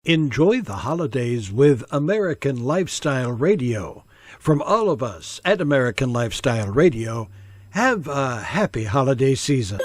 Enjoy the holidays with American Lifestyle Radio. From all of us at American Lifestyle Radio, have a happy holiday season.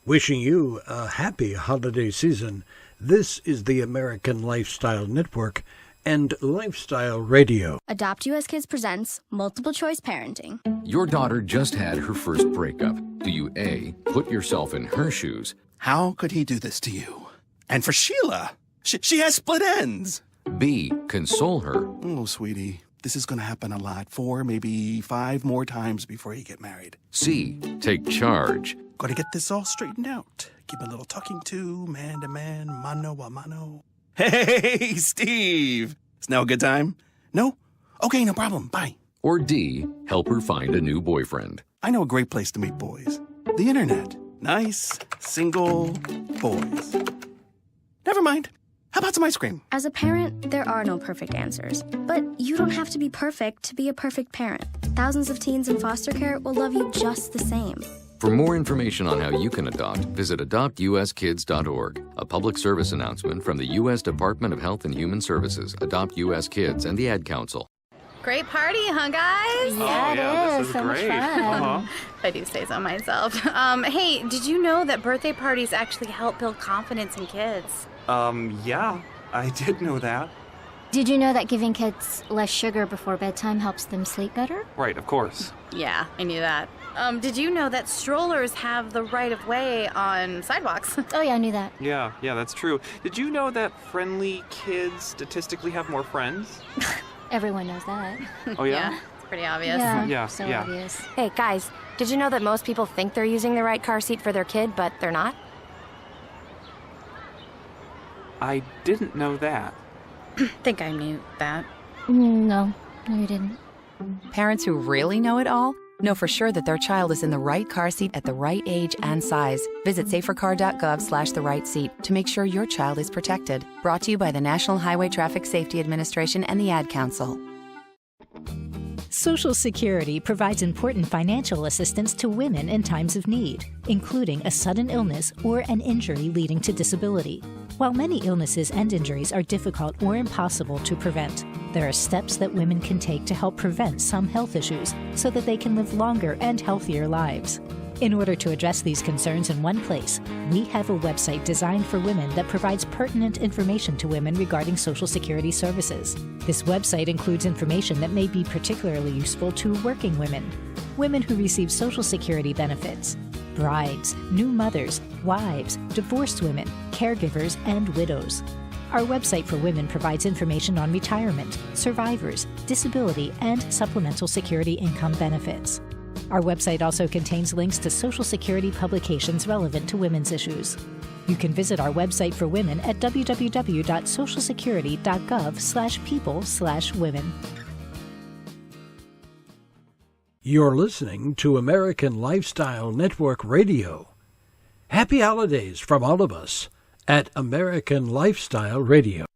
Wishing you a happy holiday season. This is the American Lifestyle Network and Lifestyle Radio. Adopt US Kids presents Multiple Choice Parenting. Your daughter just had her first breakup. Do you A, put yourself in her shoes? How could he do this to you? And for Sheila, she has split ends. B, console her? Oh, sweetie, this is going to happen a lot. 4, maybe 5 more times before you get married. C, take charge? Got to get this all straightened out. Give a little talking to, man to man, mano a mano. Hey, Steve! Is now a good time? No? Okay, no problem. Bye. Or D, help her find a new boyfriend? I know a great place to meet boys. The internet. Nice, single boys. Never mind. How about some ice cream? As a parent, there are no perfect answers. But you don't have to be perfect to be a perfect parent. Thousands of teens in foster care will love you just the same. For more information on how you can adopt, visit adoptuskids.org. A public service announcement from the U.S. Department of Health and Human Services, Adopt U.S. Kids, and the Ad Council. Great party, huh, guys? Yeah, This is so great. much fun. If I do say so myself. Hey, did you know that birthday parties actually help build confidence in kids? Yeah, I did know that. Did you know that giving kids less sugar before bedtime helps them sleep better? Right, of course. Yeah, I knew that. Did you know that strollers have the right of way on sidewalks? Oh yeah, I knew that. Yeah, that's true. Did you know that friendly kids statistically have more friends? Everyone knows that. Oh, yeah? Yeah, it's pretty obvious. Yeah, so yeah. obvious. Hey, guys, did you know that most people think they're using the right car seat for their kid, but they're not? I didn't know that. Think I knew that. No, you didn't. Parents who really know it all know for sure that their child is in the right car seat at the right age and size. Visit safercar.gov/the-right-seat to make sure your child is protected. Brought to you by the National Highway Traffic Safety Administration and the Ad Council. Social Security provides important financial assistance to women in times of need, including a sudden illness or an injury leading to disability. While many illnesses and injuries are difficult or impossible to prevent, there are steps that women can take to help prevent some health issues so that they can live longer and healthier lives. In order to address these concerns in one place, we have a website designed for women that provides pertinent information to women regarding Social Security services. This website includes information that may be particularly useful to working women, women who receive Social Security benefits, brides, new mothers, wives, divorced women, caregivers, and widows. Our website for women provides information on retirement, survivors, disability, and supplemental security income benefits. Our website also contains links to Social Security publications relevant to women's issues. You can visit our website for women at www.socialsecurity.gov/people/women. You're listening to American Lifestyle Network Radio. Happy holidays from all of us at American Lifestyle Radio.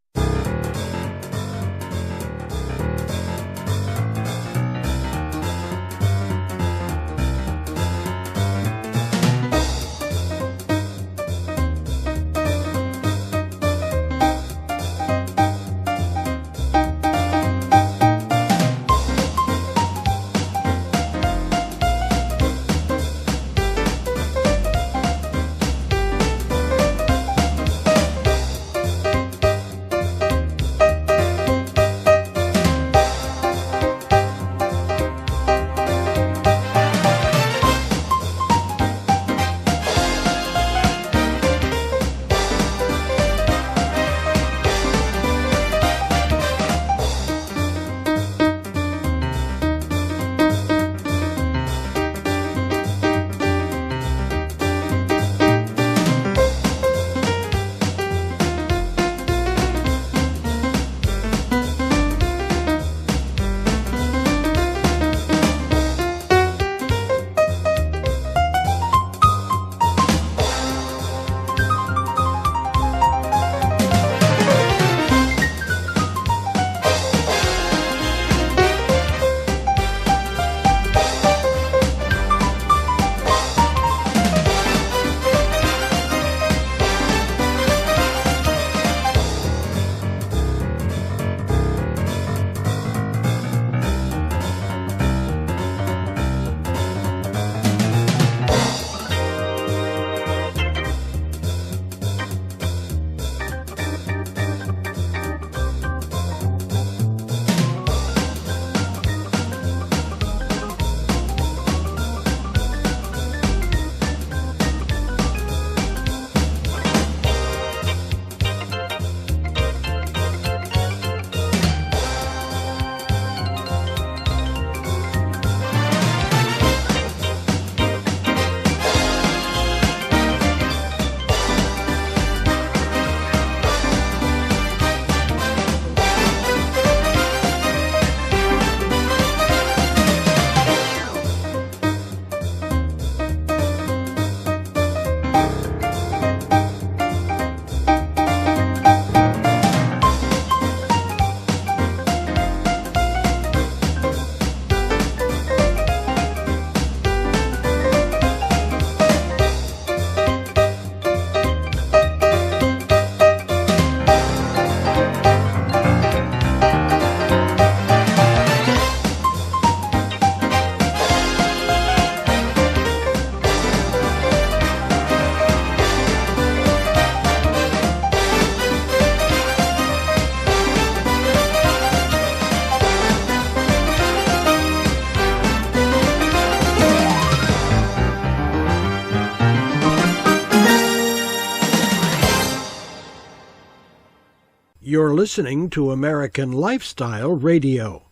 You're listening to American Lifestyle Radio.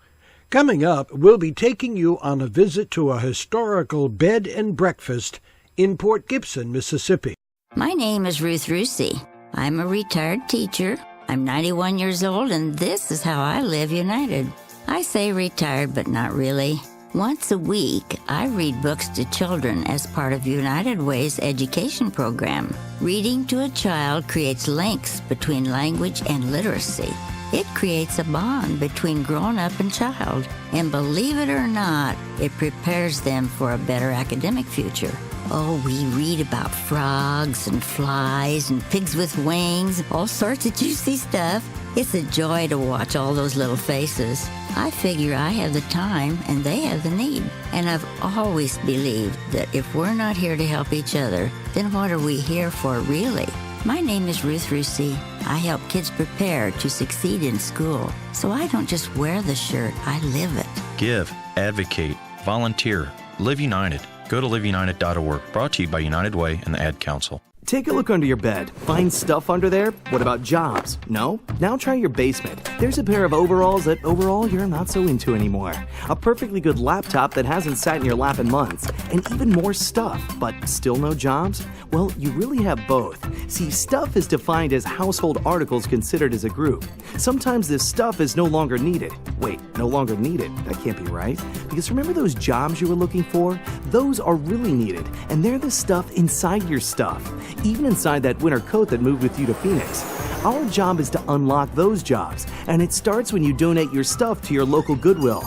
Coming up, we'll be taking you on a visit to a historical bed and breakfast in Port Gibson, Mississippi. My name is Ruth Rusey. I'm a retired teacher. I'm 91 years old, and this is how I live united. I say retired, but not really. Once a week, I read books to children as part of United Way's education program. Reading to a child creates links between language and literacy. It creates a bond between grown-up and child. And believe it or not, it prepares them for a better academic future. Oh, we read about frogs and flies and pigs with wings, all sorts of juicy stuff. It's a joy to watch all those little faces. I figure I have the time and they have the need. And I've always believed that if we're not here to help each other, then what are we here for really? My name is Ruth Rusey. I help kids prepare to succeed in school. So I don't just wear the shirt, I live it. Give, advocate, volunteer, Live United. Go to liveunited.org. Brought to you by United Way and the Ad Council. Take a look under your bed. Find stuff under there? What about jobs? No? Now try your basement. There's a pair of overalls that overall you're not so into anymore. A perfectly good laptop that hasn't sat in your lap in months. And even more stuff, but still no jobs? Well, you really have both. See, stuff is defined as household articles considered as a group. Sometimes this stuff is no longer needed. Wait, no longer needed? That can't be right. Because remember those jobs you were looking for? Those are really needed, and they're the stuff inside your stuff. Even inside that winter coat that moved with you to Phoenix. Our job is to unlock those jobs, and it starts when you donate your stuff to your local Goodwill.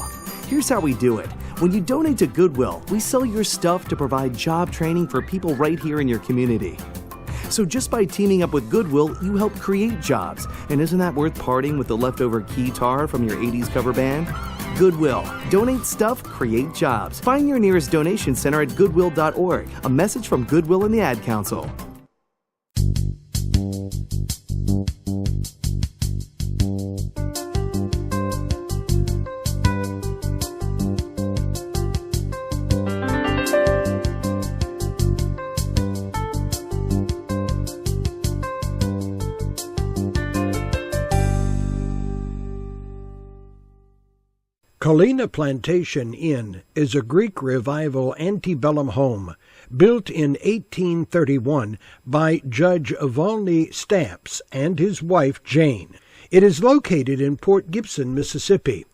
Here's how we do it. When you donate to Goodwill, we sell your stuff to provide job training for people right here in your community. So just by teaming up with Goodwill, you help create jobs. And isn't that worth parting with the leftover keytar from your 80s cover band? Goodwill. Donate stuff, create jobs. Find your nearest donation center at goodwill.org. A message from Goodwill and the Ad Council. Colina Plantation Inn is a Greek Revival antebellum home built in 1831 by Judge Volney Stamps and his wife Jane. It is located in Port Gibson, Mississippi.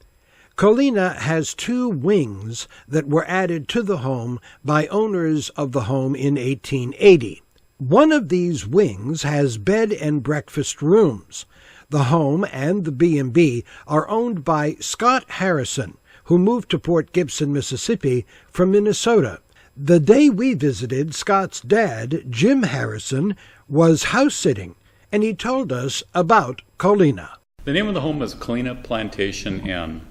Colina has 2 wings that were added to the home by owners of the home in 1880. One of these wings has bed and breakfast rooms. The home and the B&B are owned by Scott Harrison, who moved to Port Gibson, Mississippi from Minnesota. The day we visited, Scott's dad, Jim Harrison, was house-sitting, and he told us about Colina. The name of the home is Colina Plantation Inn.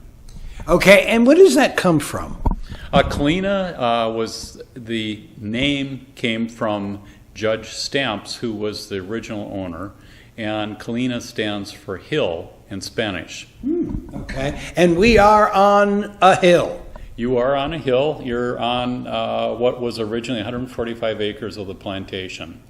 Okay, and where does that come from? Colina the name came from Judge Stamps, who was the original owner. And Colina stands for hill in Spanish. Okay, and we are on a hill. You are on a hill. You're on what was originally 145 acres of the plantation.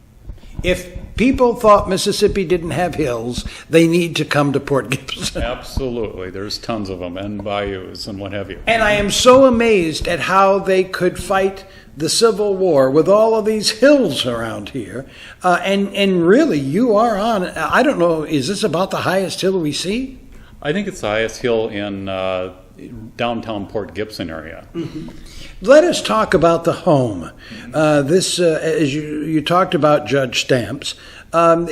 If people thought Mississippi didn't have hills, they need to come to Port Gibson. Absolutely. There's tons of them, and bayous and what have you. And I am so amazed at how they could fight the Civil War with all of these hills around here. And really, you are on, I don't know, is this about the highest hill we see? I think it's the highest hill in downtown Port Gibson area. Mm-hmm. Let us talk about the home. This, as you talked about Judge Stamps,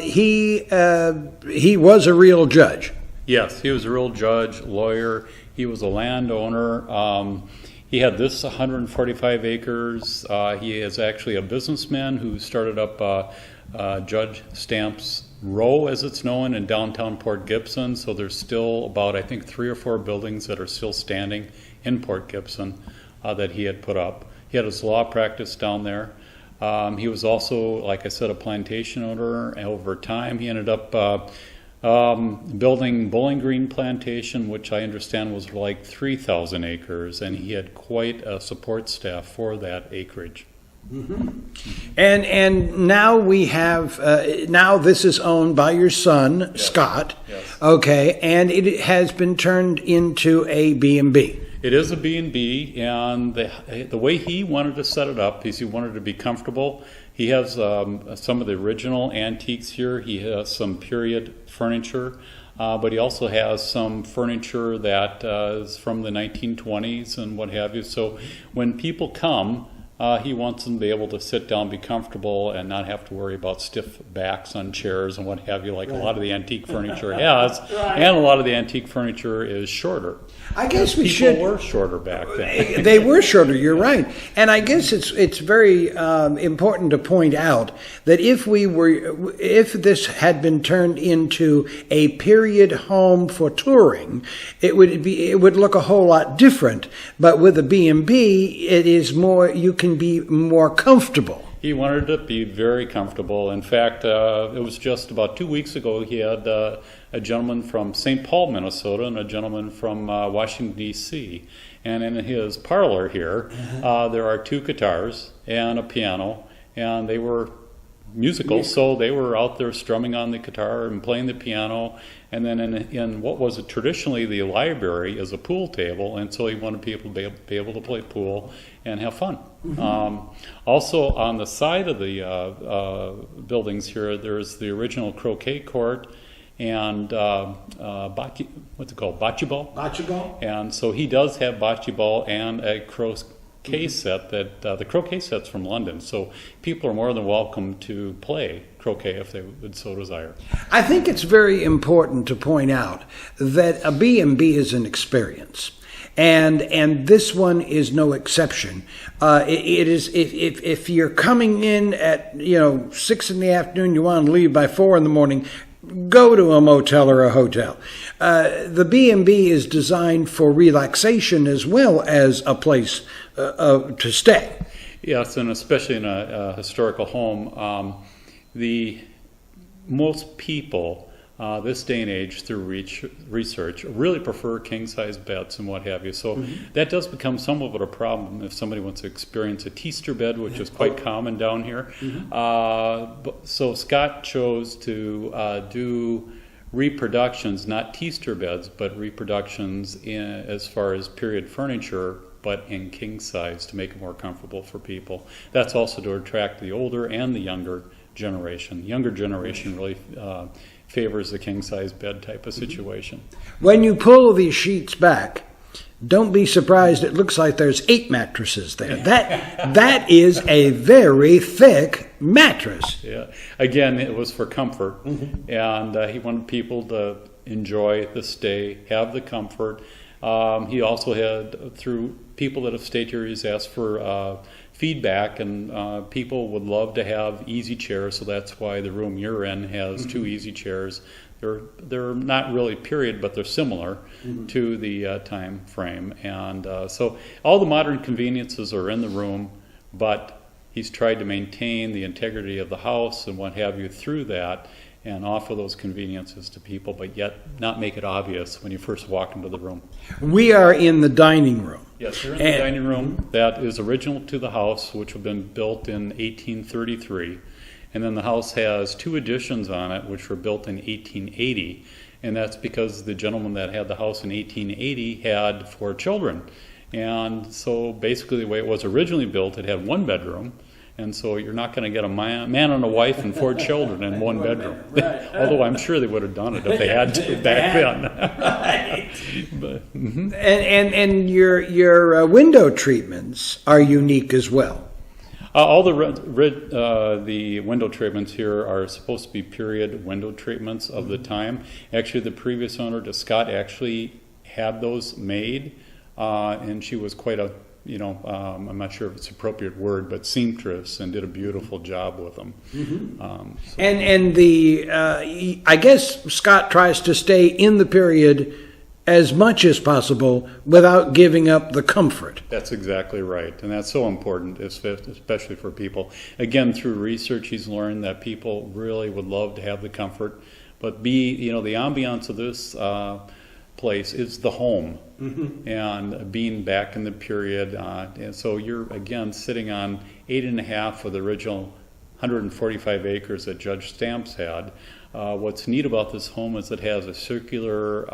he was a real judge. Yes, he was a real judge, lawyer. He was a landowner. He had this 145 acres. He is actually a businessman who started up Judge Stamps Row, as it's known, in downtown Port Gibson. So there's still about, I think, 3 or 4 buildings that are still standing in Port Gibson that he had put up. He had his law practice down there. He was also, like I said, a plantation owner. Over time, he ended up building Bowling Green Plantation, which I understand was like 3,000 acres, and he had quite a support staff for that acreage. Mm-hmm. And now we have, now this is owned by your son, yes. Scott, yes. Okay, and it has been turned into a B&B. It is a B&B, and the way he wanted to set it up is he wanted to be comfortable. He has some of the original antiques here. He has some period furniture, but he also has some furniture that is from the 1920s and what have you. So when people come, He wants them to be able to sit down, be comfortable, and not have to worry about stiff backs on chairs and what have you, like a lot of the antique furniture has. And a lot of the antique furniture is shorter. I guess People were shorter back then. They were shorter, you're right. And I guess it's very important to point out that if this had been turned into a period home for touring, it would look a whole lot different. But with a B&B, it is more, you can be more comfortable. He wanted to be very comfortable. In fact, it was just about 2 weeks ago he had a gentleman from St. Paul, Minnesota, and a gentleman from Washington, D.C. And in his parlor here, there are 2 guitars and a piano, and they were musical, so they were out there strumming on the guitar and playing the piano. And then in what was traditionally the library is a pool table, and so he wanted people to be able to play pool and have fun. Also, on the side of the buildings here, there's the original croquet court and what's it called? Bocce ball? Bocce ball? And so he does have bocce ball and a croquet set that the croquet set's from London, so people are more than welcome to play croquet if they would so desire. I think it's very important to point out that a B&B is an experience. And this one is no exception. It is if you're coming in at 6 in the afternoon, you want to leave by 4 in the morning, go to a motel or a hotel. The B&B is designed for relaxation as well as a place to stay. Yes, and especially in a historical home, most people this day and age through research really prefer king-size beds and what have you. So that does become somewhat of a problem if somebody wants to experience a teaster bed, which is quite common down here. So Scott chose to do reproductions, not teaster beds, but reproductions as far as period furniture, but in king size to make it more comfortable for people. That's also to attract the older and the younger generation. The younger generation really favors the king-size bed type of situation. When you pull these sheets back, don't be surprised it looks like there's 8 mattresses there. That is a very thick mattress. Yeah. Again, it was for comfort, and he wanted people to enjoy the stay, have the comfort. He also had, through people that have stayed here, he's asked for feedback, and people would love to have easy chairs, so that's why the room you're in has 2 easy chairs. They're not really period, but they're similar to the time frame. And so all the modern conveniences are in the room, but he's tried to maintain the integrity of the house and what have you through that, and offer those conveniences to people, but yet not make it obvious when you first walk into the room. We are in the dining room. Yes, you're in the dining room that is original to the house, which had been built in 1833. And then the house has 2 additions on it, which were built in 1880. And that's because the gentleman that had the house in 1880 had 4 children. And so basically the way it was originally built, it had 1 bedroom. And so you're not going to get a man and a wife and 4 children in 1 bedroom. Although I'm sure they would have done it if they had to back then. But, And your window treatments are unique as well. All the window treatments here are supposed to be period window treatments of the time. Actually, the previous owner, to Scott, actually had those made, and she was quite a I'm not sure if it's an appropriate word, but seamstress, and did a beautiful job with them. And I guess Scott tries to stay in the period as much as possible without giving up the comfort. That's exactly right, and that's so important, especially for people. Again, through research, he's learned that people really would love to have the comfort, but the ambiance of this place is the home, and being back in the period, and so you're again sitting on 8.5 of the original 145 acres that Judge Stamps had. What's neat about this home is it has a circular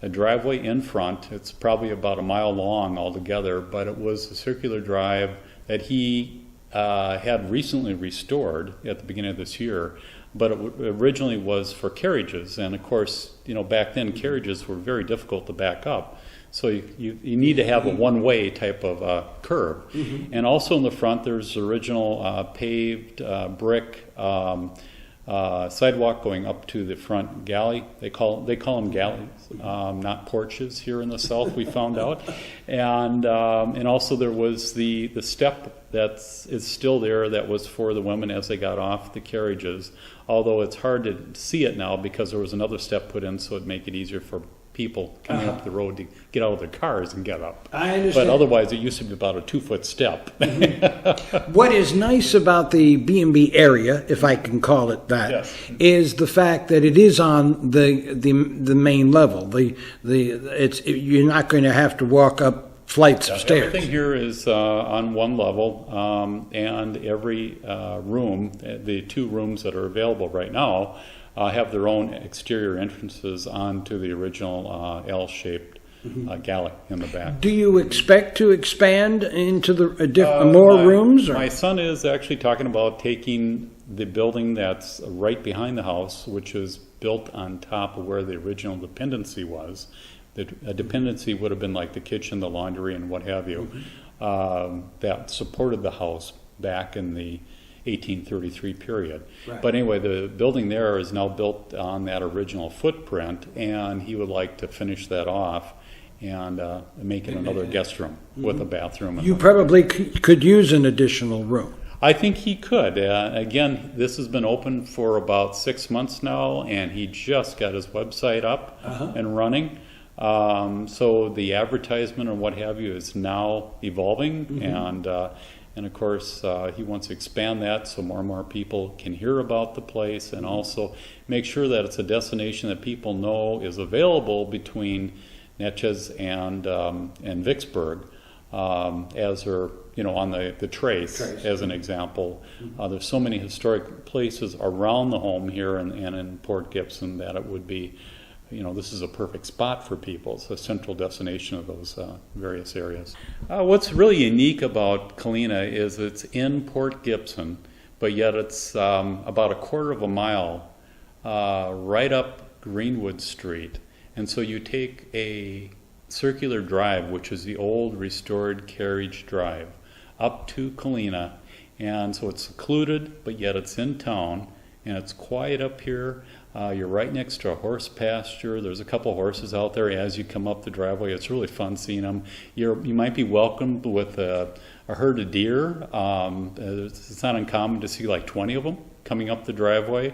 a driveway in front. It's probably about a mile long altogether, but it was a circular drive that he had recently restored at the beginning of this year. But it originally was for carriages, and of course, back then carriages were very difficult to back up. So you need to have a one-way type of curb. Mm-hmm. And also in the front, there's original paved brick sidewalk going up to the front galley. They call them galleys, not porches here in the South, we found out. And also there was the step is still there that was for the women as they got off the carriages, although it's hard to see it now because there was another step put in so it'd make it easier for people coming up the road to get out of their cars and get up. I understand. But otherwise, it used to be about a 2-foot step. What is nice about the B&B area, if I can call it that, Yes. is the fact that it is on the main level. You're not going to have to walk up flights of stairs. Everything here is on one level, and every room, the 2 rooms that are available right now, have their own exterior entrances onto the original L-shaped galley in the back. Do you expect to expand into more rooms? Or? My son is actually talking about taking the building that's right behind the house, which is built on top of where the original dependency was. A dependency would have been like the kitchen, the laundry, and what have you, that supported the house back in the 1833 period. Right. But anyway, the building there is now built on that original footprint, and he would like to finish that off and make it another guest room with a bathroom. You probably could use an additional room. I think he could. Again, this has been open for about 6 months now, and he just got his website up and running. So the advertisement and what have you is now evolving, and of course he wants to expand that so more and more people can hear about the place, and also make sure that it's a destination that people know is available between Natchez and Vicksburg, as they're on the trace as an example. There's so many historic places around the home here and in Port Gibson that it would be, this is a perfect spot for people. It's a central destination of those various areas. What's really unique about Colina is it's in Port Gibson, but yet it's about a quarter of a mile right up Greenwood Street. And so you take a circular drive, which is the old restored carriage drive, up to Colina. And so it's secluded, but yet it's in town, and it's quiet up here. You're right next to a horse pasture. There's a couple horses out there as you come up the driveway. It's really fun seeing them. You might be welcomed with a herd of deer. It's not uncommon to see like 20 of them coming up the driveway.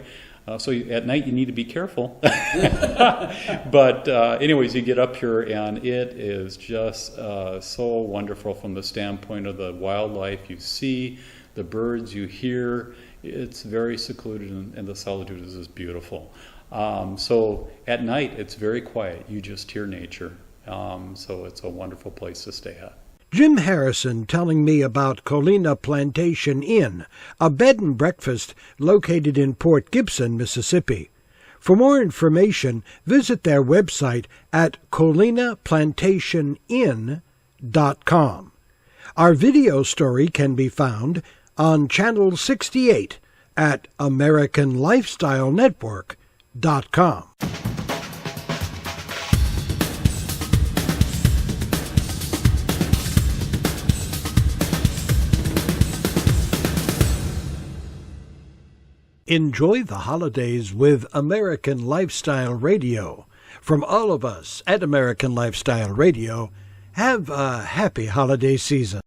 So at night you need to be careful. But anyways, you get up here and it is just so wonderful from the standpoint of the wildlife you see, the birds you hear. It's very secluded, and the solitude is just beautiful. So at night, it's very quiet. You just hear nature. So it's a wonderful place to stay at. Jim Harrison telling me about Colina Plantation Inn, a bed and breakfast located in Port Gibson, Mississippi. For more information, visit their website at colinaplantationinn.com. Our video story can be found on Channel 68 at AmericanLifestyleNetwork.com. Enjoy the holidays with American Lifestyle Radio. From all of us at American Lifestyle Radio, have a happy holiday season.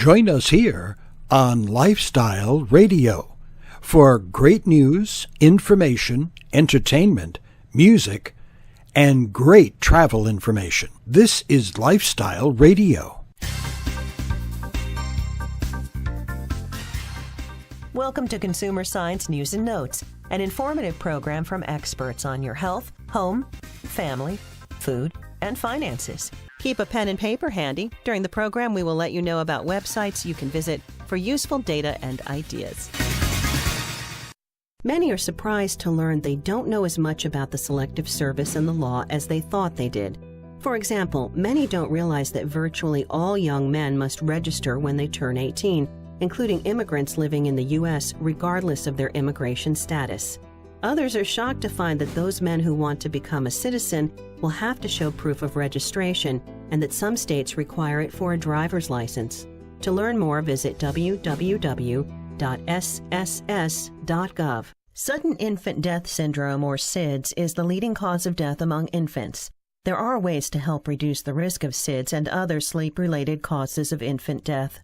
Join us here on Lifestyle Radio for great news, information, entertainment, music, and great travel information. This is Lifestyle Radio. Welcome to Consumer Science News and Notes, an informative program from experts on your health, home, family, food, and finances. Keep a pen and paper handy. During the program, we will let you know about websites you can visit for useful data and ideas. Many are surprised to learn they don't know as much about the Selective Service and the law as they thought they did. For example, many don't realize that virtually all young men must register when they turn 18, including immigrants living in the U.S. regardless of their immigration status. Others are shocked to find that those men who want to become a citizen will have to show proof of registration and that some states require it for a driver's license. To learn more, visit www.sss.gov. Sudden infant death syndrome, or SIDS, is the leading cause of death among infants. There are ways to help reduce the risk of SIDS and other sleep-related causes of infant death.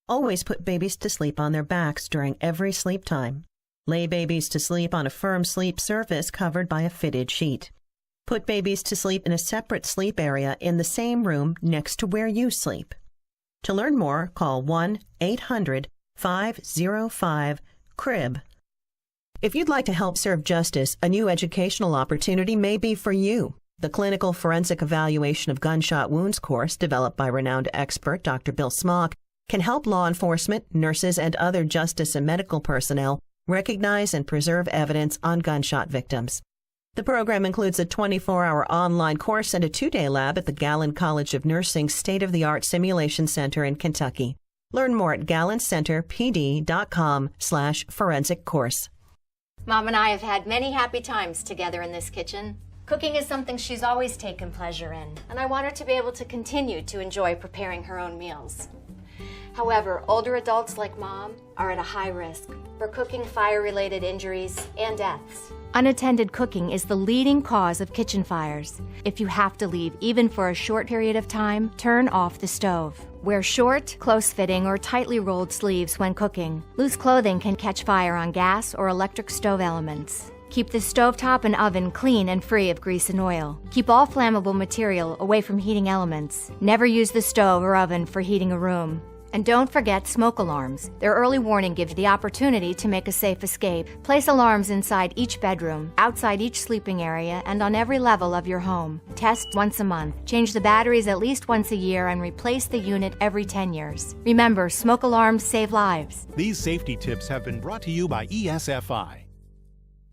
Always put babies to sleep on their backs during every sleep time. Lay babies to sleep on a firm sleep surface covered by a fitted sheet. Put babies to sleep in a separate sleep area in the same room next to where you sleep. To learn more, call 1-800-505-CRIB. If you'd like to help serve justice, a new educational opportunity may be for you. The Clinical Forensic Evaluation of Gunshot Wounds course, developed by renowned expert Dr. Bill Smock, can help law enforcement, nurses, and other justice and medical personnel recognize and preserve evidence on gunshot victims. The program includes a 24-hour online course and a 2-day lab at the Gallon College of Nursing's state-of-the-art simulation center in Kentucky. Learn more at gallencenterpd.com/forensic course. Mom and I have had many happy times together in this kitchen. Cooking is something she's always taken pleasure in, and I want her to be able to continue to enjoy preparing her own meals. However, older adults like Mom are at a high risk for cooking fire-related injuries and deaths. Unattended cooking is the leading cause of kitchen fires. If you have to leave, even for a short period of time, turn off the stove. Wear short, close-fitting, or tightly rolled sleeves when cooking. Loose clothing can catch fire on gas or electric stove elements. Keep the stovetop and oven clean and free of grease and oil. Keep all flammable material away from heating elements. Never use the stove or oven for heating a room. And don't forget smoke alarms. Their early warning gives you the opportunity to make a safe escape. Place alarms inside each bedroom, outside each sleeping area, and on every level of your home. Test once a month. Change the batteries at least once a year and replace the unit every 10 years. Remember, smoke alarms save lives. These safety tips have been brought to you by ESFI.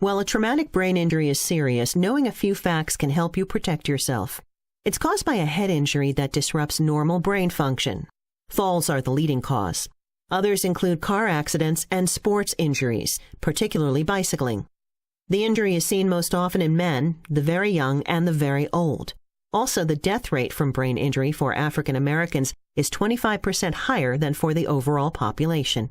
While a traumatic brain injury is serious, knowing a few facts can help you protect yourself. It's caused by a head injury that disrupts normal brain function. Falls are the leading cause. Others include car accidents and sports injuries, particularly bicycling. The injury is seen most often in men, the very young, and the very old. Also, the death rate from brain injury for African Americans is 25% higher than for the overall population.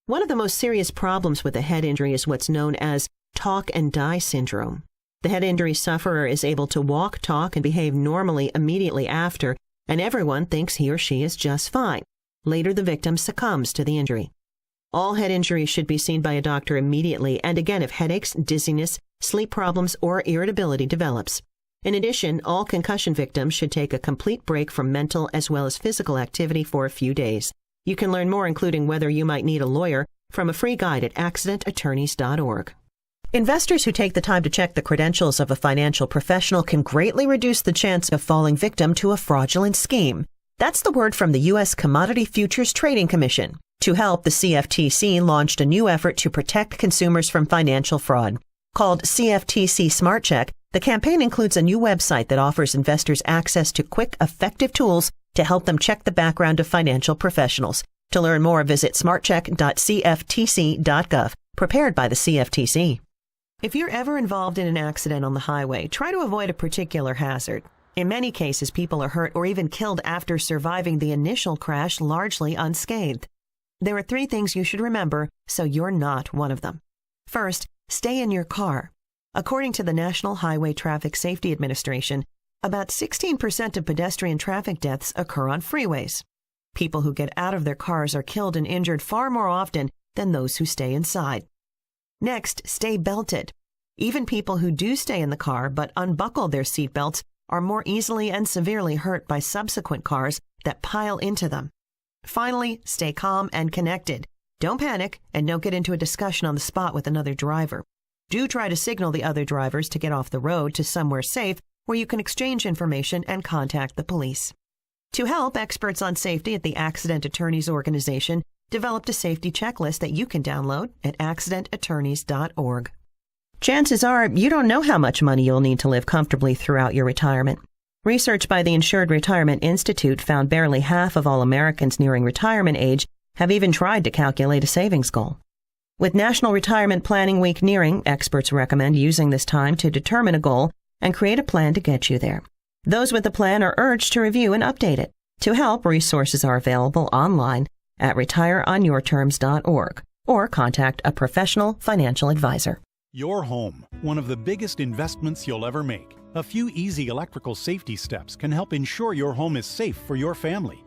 One of the most serious problems with a head injury is what's known as talk and die syndrome. The head injury sufferer is able to walk, talk, and behave normally immediately after, and everyone thinks he or she is just fine. Later, the victim succumbs to the injury. All head injuries should be seen by a doctor immediately, and again if headaches, dizziness, sleep problems, or irritability develops. In addition, all concussion victims should take a complete break from mental as well as physical activity for a few days. You can learn more, including whether you might need a lawyer, from a free guide at accidentattorneys.org. Investors who take the time to check the credentials of a financial professional can greatly reduce the chance of falling victim to a fraudulent scheme. That's the word from the U.S. Commodity Futures Trading Commission. To help, the CFTC launched a new effort to protect consumers from financial fraud. Called CFTC Smart Check, the campaign includes a new website that offers investors access to quick, effective tools to help them check the background of financial professionals. To learn more, visit smartcheck.cftc.gov, prepared by the CFTC. If you're ever involved in an accident on the highway, try to avoid a particular hazard. In many cases, people are hurt or even killed after surviving the initial crash largely unscathed. There are 3 things you should remember so you're not one of them. First, stay in your car. According to the National Highway Traffic Safety Administration, about 16% of pedestrian traffic deaths occur on freeways. People who get out of their cars are killed and injured far more often than those who stay inside. Next, stay belted. Even people who do stay in the car but unbuckle their seatbelts are more easily and severely hurt by subsequent cars that pile into them. Finally, stay calm and connected. Don't panic and don't get into a discussion on the spot with another driver. Do try to signal the other drivers to get off the road to somewhere safe where you can exchange information and contact the police. To help, experts on safety at the Accident Attorneys Organization developed a safety checklist that you can download at accidentattorneys.org. Chances are you don't know how much money you'll need to live comfortably throughout your retirement. Research by the Insured Retirement Institute found barely half of all Americans nearing retirement age have even tried to calculate a savings goal. With National Retirement Planning Week nearing, experts recommend using this time to determine a goal and create a plan to get you there. Those with the plan are urged to review and update it. To help, resources are available online at retireonyourterms.org or contact a professional financial advisor. Your home, one of the biggest investments you'll ever make. A few easy electrical safety steps can help ensure your home is safe for your family.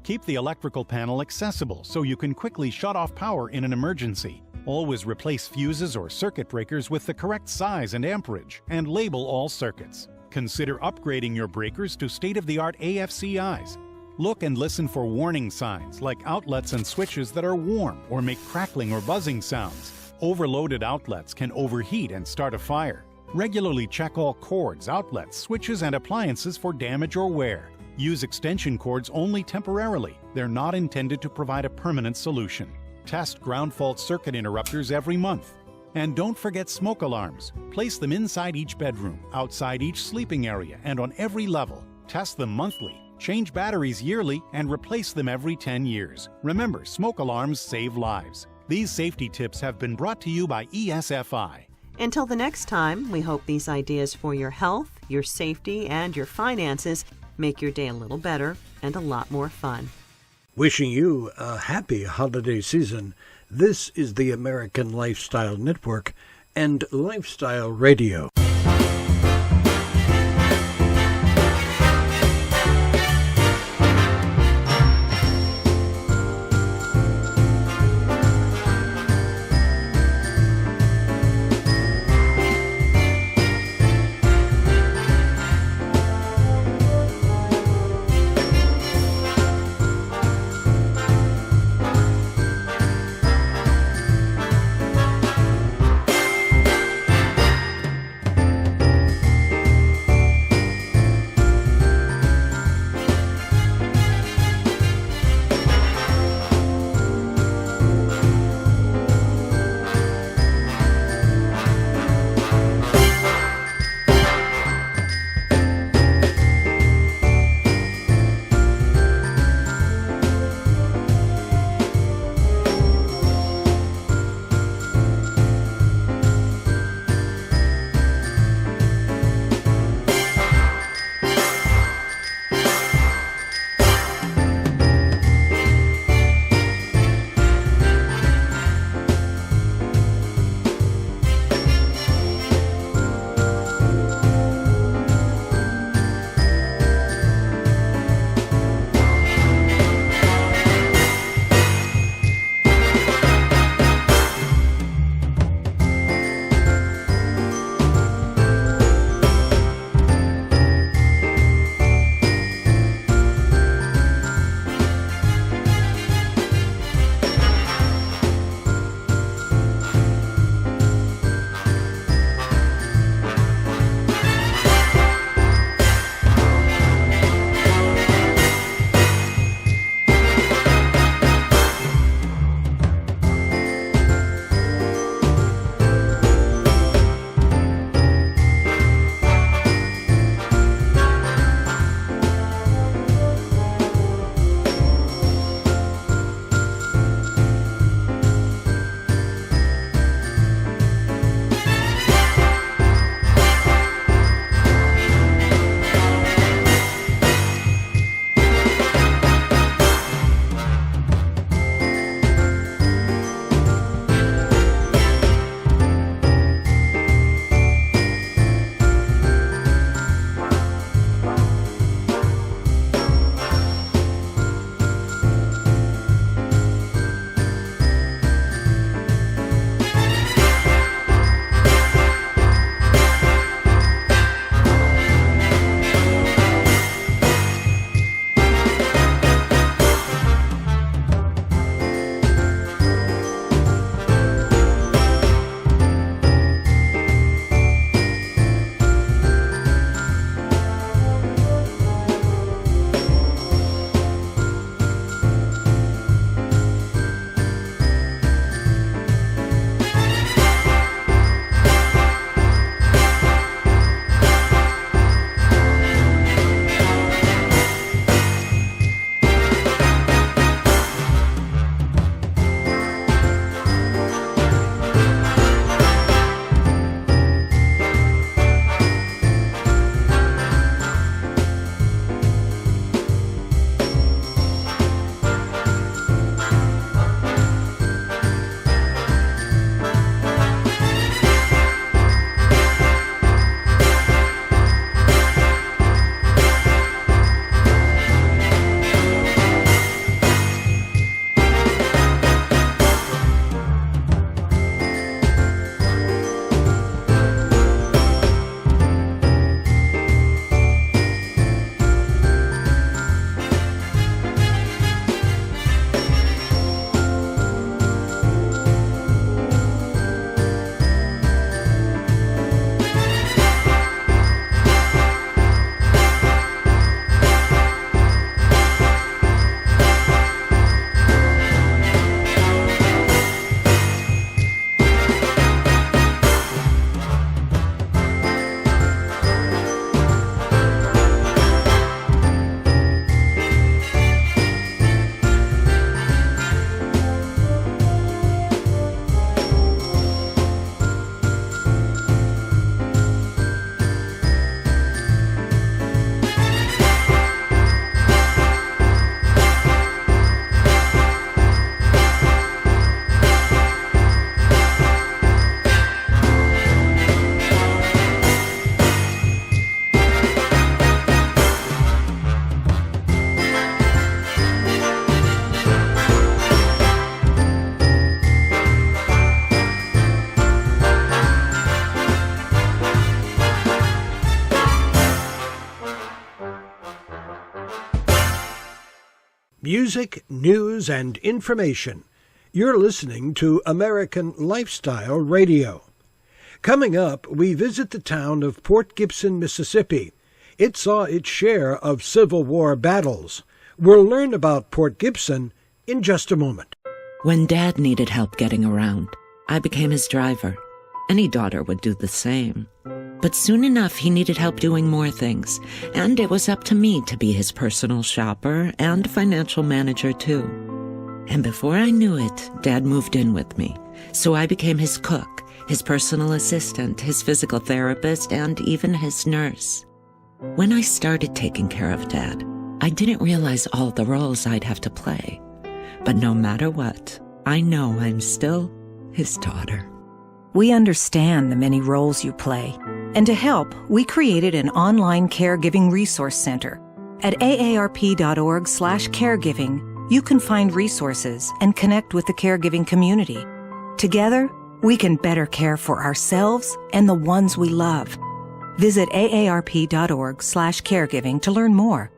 Keep the electrical panel accessible so you can quickly shut off power in an emergency. Always replace fuses or circuit breakers with the correct size and amperage, and label all circuits. Consider upgrading your breakers to state-of-the-art AFCIs. Look and listen for warning signs like outlets and switches that are warm or make crackling or buzzing sounds. Overloaded outlets can overheat and start a fire. Regularly check all cords, outlets, switches, and appliances for damage or wear. Use extension cords only temporarily. They're not intended to provide a permanent solution. Test ground fault circuit interrupters every month. And don't forget smoke alarms. Place them inside each bedroom, outside each sleeping area, and on every level. Test them monthly. Change batteries yearly and replace them every 10 years. Remember, smoke alarms save lives. These safety tips have been brought to you by ESFI. Until the next time, we hope these ideas for your health, your safety, and your finances make your day a little better and a lot more fun. Wishing you a happy holiday season. This is the American Lifestyle Network and Lifestyle Radio. music, news, and information. You're listening to American Lifestyle Radio. Coming up, we visit the town of Port Gibson, Mississippi. It saw its share of Civil War battles. We'll learn about Port Gibson in just a moment. When Dad needed help getting around, I became his driver. Any daughter would do the same. But soon enough, he needed help doing more things, and it was up to me to be his personal shopper and financial manager, too. And before I knew it, Dad moved in with me, so I became his cook, his personal assistant, his physical therapist, and even his nurse. When I started taking care of Dad, I didn't realize all the roles I'd have to play. But no matter what, I know I'm still his daughter. We understand the many roles you play, and to help, we created an online caregiving resource center. At aarp.org/caregiving, you can find resources and connect with the caregiving community. Together, we can better care for ourselves and the ones we love. Visit aarp.org/caregiving to learn more.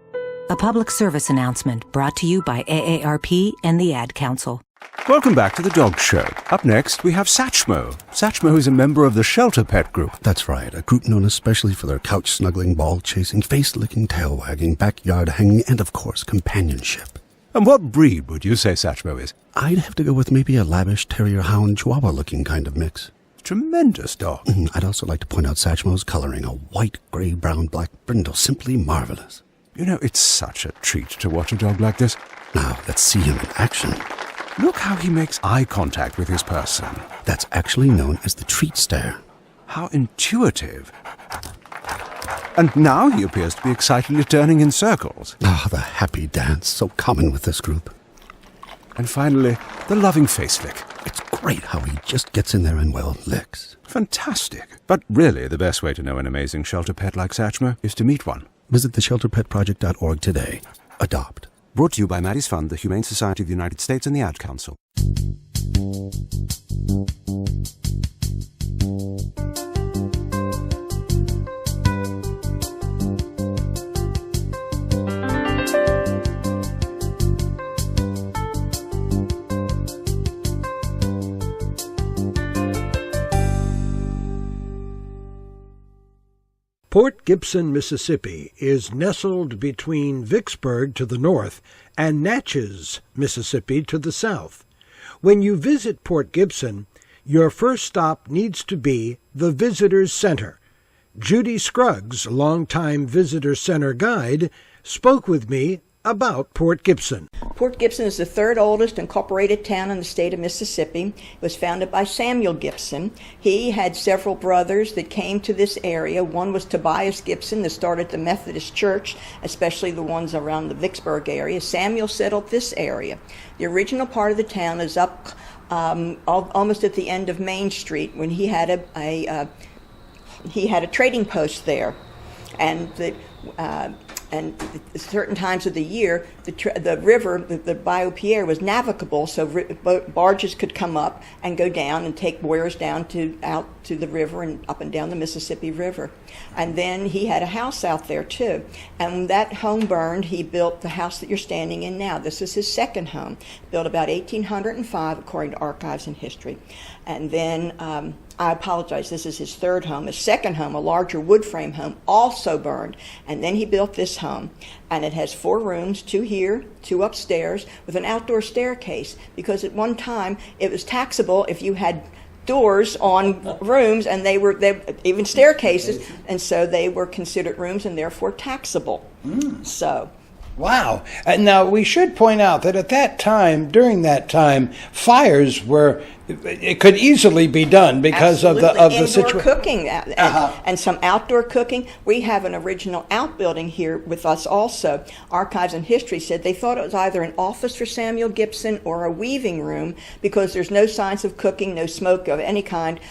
A public service announcement brought to you by AARP and the Ad Council. Welcome back to the Dog Show. Up next, we have Satchmo. Satchmo is a member of the Shelter Pet Group. That's right, a group known especially for their couch-snuggling, ball-chasing, face-licking, tail-wagging, backyard-hanging, and, of course, companionship. And what breed would you say Satchmo is? I'd have to go with maybe a lavish terrier-hound chihuahua-looking kind of mix. Tremendous dog. I'd also like to point out Satchmo's coloring, a white, gray, brown, black brindle, simply marvelous. You know, it's such a treat to watch a dog like this. Now, let's see him in action. Look how he makes eye contact with his person. That's actually known as the treat stare. How intuitive. And now he appears to be excitedly turning in circles. Ah, the happy dance, so common with this group. And finally, the loving face lick. It's great how he just gets in there and, well, licks. Fantastic. But really, the best way to know an amazing shelter pet like Satchmo is to meet one. Visit theshelterpetproject.org today. Adopt. Brought to you by Maddie's Fund, the Humane Society of the United States, and the Ad Council. Port Gibson, Mississippi is nestled between Vicksburg to the north and Natchez, Mississippi to the south. When you visit Port Gibson, your first stop needs to be the Visitors Center. Judy Scruggs, longtime Visitor Center guide, spoke with me about Port Gibson. Port Gibson is the third oldest incorporated town in the state of Mississippi. It was founded by Samuel Gibson. He had several brothers that came to this area. One was Tobias Gibson that started the Methodist Church, especially the ones around the Vicksburg area. Samuel settled this area. The original part of the town is up almost at the end of Main Street when he had a trading post there, and certain times of the year, the river, the Bayou Pierre, was navigable, so barges could come up and go down and take wares down out to the river and up and down the Mississippi River. And then he had a house out there too. And when that home burned, he built the house that you're standing in now. This is his second home, built about 1805, according to Archives and History. And then I apologize, this is his third home. His second home, a larger wood frame home, also burned. And then he built this home. And it has 4 rooms, 2 here, 2 upstairs, with an outdoor staircase. Because at one time, it was taxable if you had doors on rooms, and they even staircases, and so they were considered rooms and therefore taxable. So. Wow. And now we should point out that at that time, during that time, fires it could easily be done because of the situation. Indoor cooking and some outdoor cooking. We have an original outbuilding here with us also. Archives and History said they thought it was either an office for Samuel Gibson or a weaving room because there's no signs of cooking, no smoke of any kind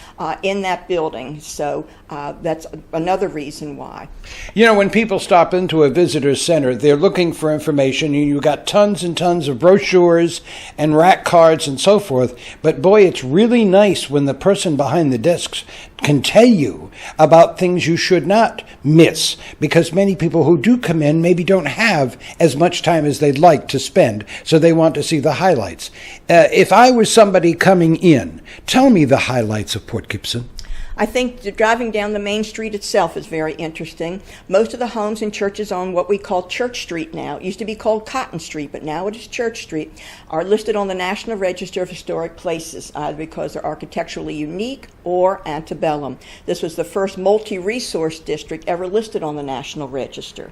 in that building. So that's another reason why. You know, when people stop into a visitor center, they're looking for information. You got tons and tons of brochures and rack cards and so forth. But boy, boy, it's really nice when the person behind the desks can tell you about things you should not miss, because many people who do come in maybe don't have as much time as they'd like to spend, so they want to see the highlights. If I was somebody coming in, tell me the highlights of Port Gibson. I think driving down the main street itself is very interesting. Most of the homes and churches on what we call Church Street now, it used to be called Cotton Street, but now it is Church Street, are listed on the National Register of Historic Places, either because they're architecturally unique or antebellum. This was the first multi-resource district ever listed on the National Register.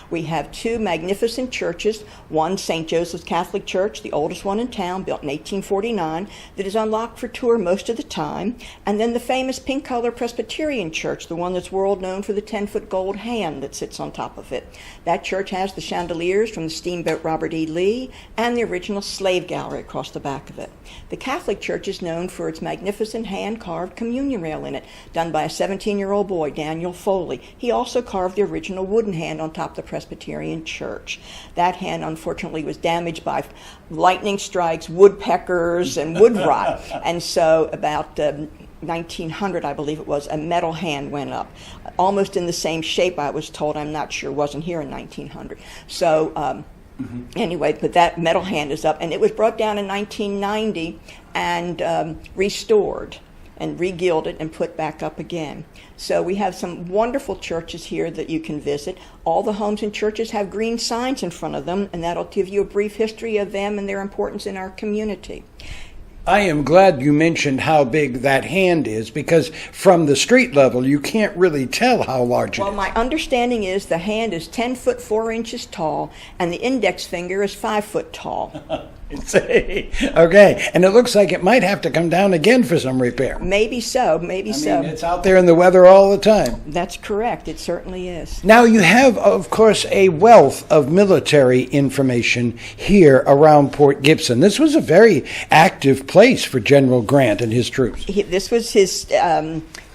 We have two magnificent churches, one St. Joseph's Catholic Church, the oldest one in town, built in 1849, that is unlocked for tour most of the time, and then the famous pink color Presbyterian Church, the one that's world known for the 10-foot gold hand that sits on top of it. That church has the chandeliers from the steamboat Robert E. Lee and the original slave gallery across the back of it. The Catholic Church is known for its magnificent hand-carved communion rail in it, done by a 17-year-old boy, Daniel Foley. He also carved the original wooden hand on top of the Presbyterian Church. That hand, unfortunately, was damaged by lightning strikes, woodpeckers, and wood rot. And so about 1900, I believe it was, a metal hand went up, almost in the same shape, I was told. I'm not sure, wasn't here in 1900. So anyway, but that metal hand is up, and it was brought down in 1990 and restored and re-gilded and put back up again. So we have some wonderful churches here that you can visit. All the homes and churches have green signs in front of them, and that'll give you a brief history of them and their importance in our community. I am glad you mentioned how big that hand is, because from the street level, you can't really tell how large it is. Well, my understanding is the hand is 10 foot 4 inches tall, and the index finger is 5 foot tall. Okay, and it looks like it might have to come down again for some repair. Maybe so, maybe so. It's out there in the weather all the time. That's correct, it certainly is. Now you have, of course, a wealth of military information here around Port Gibson. This was a very active place for General Grant and his troops. This was his...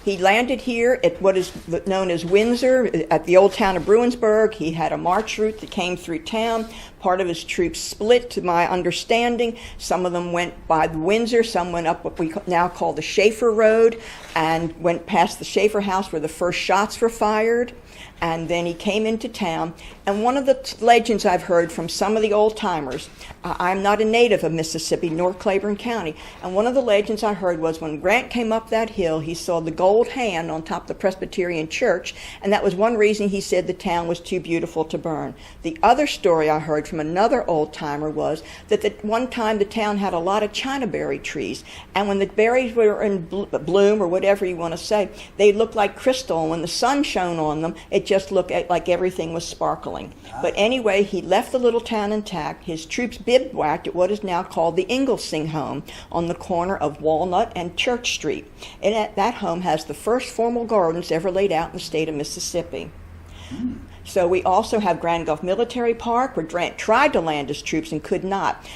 He landed here at what is known as Windsor, at the old town of Bruinsburg. He had a march route that came through town. Part of his troops split, to my understanding. Some of them went by Windsor, some went up what we now call the Schaefer Road, and went past the Schaefer house where the first shots were fired. And then he came into town. And one of the legends I've heard from some of the old-timers, I'm not a native of Mississippi, nor Claiborne County, and one of the legends I heard was when Grant came up that hill, he saw the gold hand on top of the Presbyterian Church, and that was one reason he said the town was too beautiful to burn. The other story I heard from another old-timer was that at one time the town had a lot of chinaberry trees, and when the berries were in bloom, or whatever you want to say, they looked like crystal, and when the sun shone on them, it just looked like everything was sparkling. But anyway, he left the little town intact. His troops bivouacked at what is now called the Inglesing home on the corner of Walnut and Church Street. And that home has the first formal gardens ever laid out in the state of Mississippi. So we also have Grand Gulf Military Park, where Grant tried to land his troops and could not,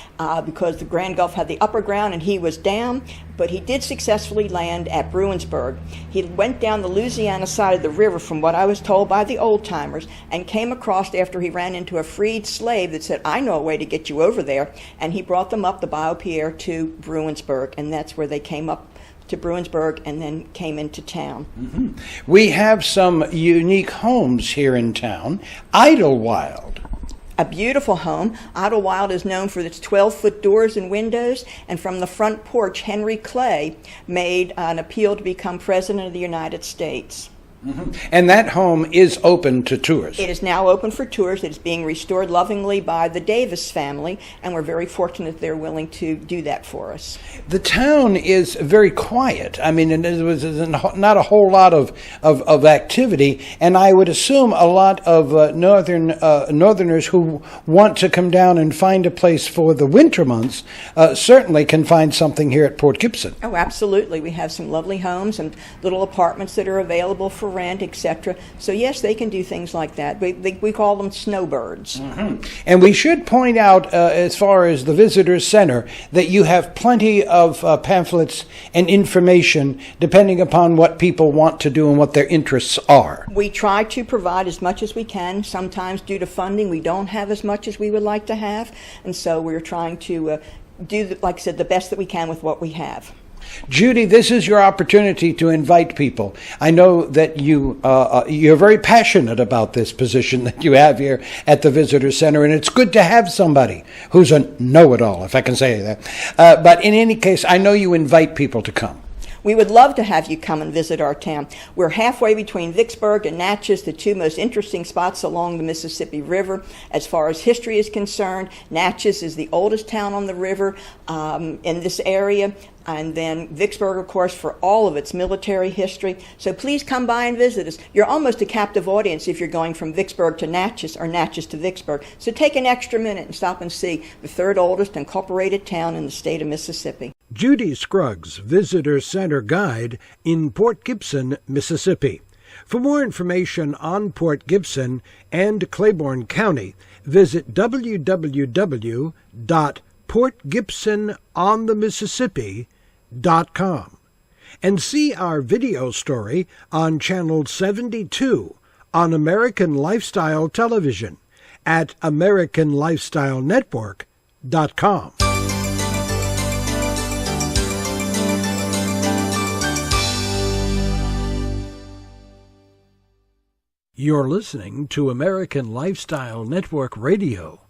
because the Grand Gulf had the upper ground and he was down, but he did successfully land at Bruinsburg. He went down the Louisiana side of the river, from what I was told by the old-timers, and came across after he ran into a freed slave that said, I know a way to get you over there, and he brought them up the Bayou Pierre to Bruinsburg, and that's where they came up to Bruinsburg and then came into town. We have some unique homes here in town. Idlewild. A beautiful home. Idlewild is known for its 12-foot doors and windows, and from the front porch, Henry Clay made an appeal to become President of the United States. And that home is open to tours. It is now open for tours. It is being restored lovingly by the Davis family, and we're very fortunate they're willing to do that for us. The town is very quiet. I mean, there was not a whole lot of activity, and I would assume a lot of northerners who want to come down and find a place for the winter months certainly can find something here at Port Gibson. Oh, absolutely. We have some lovely homes and little apartments that are available for rent, etc. So yes, they can do things like that. We call them snowbirds. And we should point out, as far as the visitor center, that you have plenty of pamphlets and information depending upon what people want to do and what their interests are. We try to provide as much as we can. Sometimes due to funding, we don't have as much as we would like to have, and so we're trying to do, like I said, the best that we can with what we have. Judy, this is your opportunity to invite people. I know that you're very passionate about this position that you have here at the Visitor Center, and it's good to have somebody who's a know-it-all, if I can say that. But in any case, I know you invite people to come. We would love to have you come and visit our town. We're halfway between Vicksburg and Natchez, the two most interesting spots along the Mississippi River. As far as history is concerned, Natchez is the oldest town on the river in this area. And then Vicksburg, of course, for all of its military history. So please come by and visit us. You're almost a captive audience if you're going from Vicksburg to Natchez or Natchez to Vicksburg. So take an extra minute and stop and see the third oldest incorporated town in the state of Mississippi. Judy Scruggs, Visitor Center Guide in Port Gibson, Mississippi. For more information on Port Gibson and Claiborne County, visit www.portgibsononthemississippi.com and see our video story on Channel 72 on American Lifestyle Television at AmericanLifestyleNetwork.com. You're listening to American Lifestyle Network Radio.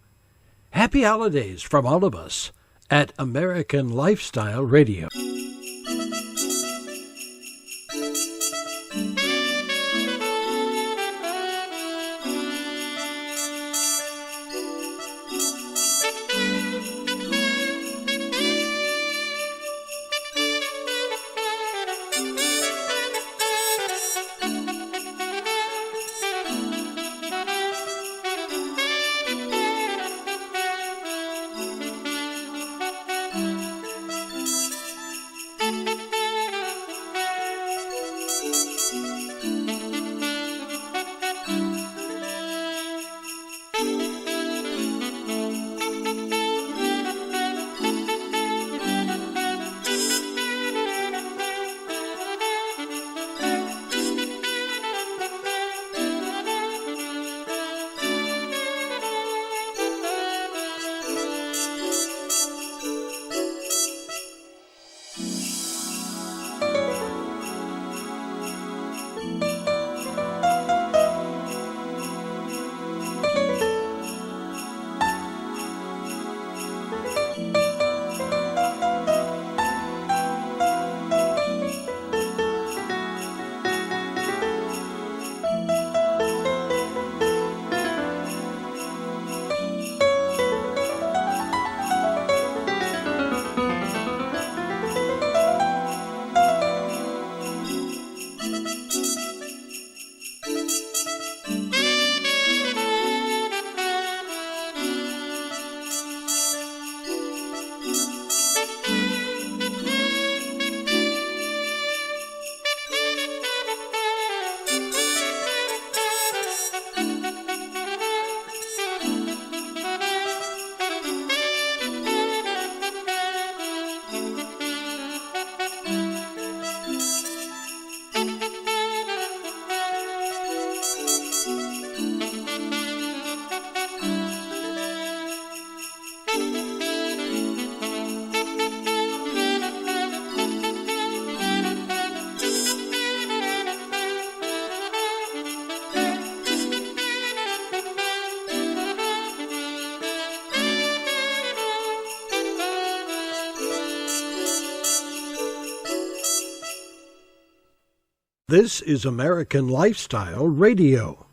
Happy holidays from all of us at American Lifestyle Radio. This is American Lifestyle Radio.